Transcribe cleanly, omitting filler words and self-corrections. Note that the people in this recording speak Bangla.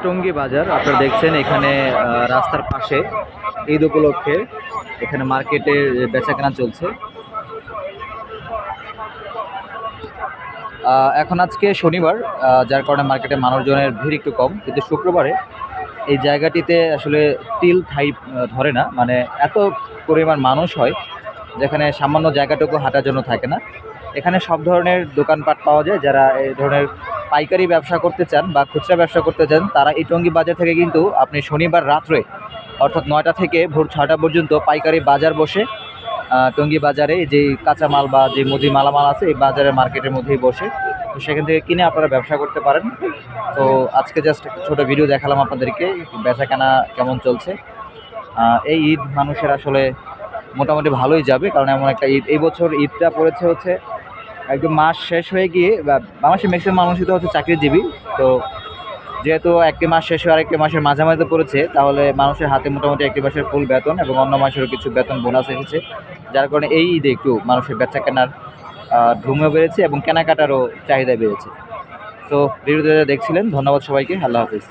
টঙ্গী বাজার আপনারা দেখছেন এখানে রাস্তার পাশে ঈদ উপলক্ষে এখানে মার্কেটে বেচাকেনা চলছে। এখন আজকে শনিবার, যার কারণে মার্কেটে মানুষজনের ভিড় একটু কম, কিন্তু শুক্রবারে এই জায়গাটিতে আসলে তিল ঠাই ধরে না, মানে এত পরিমাণ মানুষ হয় যেখানে সামান্য জায়গাটুকু হাঁটার জন্য থাকে না। এখানে সব ধরনের দোকানপাট পাওয়া যায়। যারা এই ধরনের পাইকারি ব্যবসা করতে চান বা খুচরা ব্যবসা করতে চান তারা এই টঙ্গী বাজার থেকে কিন্তু আপনি শনিবার রাত্রে অর্থাৎ 9টা থেকে ভোর 6টা পর্যন্ত পাইকারি বাজার বসে। টঙ্গী বাজারে যে কাঁচামাল বা যে মুদি মালামাল আছে এই বাজারের মার্কেটের মধ্যেই বসে, তো সেখান থেকে কিনে আপনারা ব্যবসা করতে পারেন। তো আজকে জাস্ট একটা ছোটো ভিডিও দেখালাম আপনাদেরকে বেচা কেনা কেমন চলছে। এই ঈদ মানুষের আসলে মোটামুটি ভালোই যাবে, কারণ এমন একটা ঈদ এই বছর ঈদটা পড়েছে হচ্ছে একদম মাস শেষ হয়ে গিয়ে, বা বাংলাদেশের ম্যাক্সিমাম মানুষই তো হচ্ছে চাকরিজীবী। তো যেহেতু একটি মাস শেষ হয়ে আরেকটি মাসের মাঝামাঝি পড়েছে, তাহলে মানুষের হাতে মোটামুটি একটি মাসের ফুল বেতন এবং অন্য মাসেরও কিছু বেতন বোনাস এসেছে, যার কারণে এই ঈদে একটু মানুষের বেচা কেনার ধুমও বেড়েছে এবং কেনাকাটারও চাহিদা বেড়েছে। তো ভিডিওতে দেখছিলেন, ধন্যবাদ সবাইকে, আল্লাহ হাফিজ।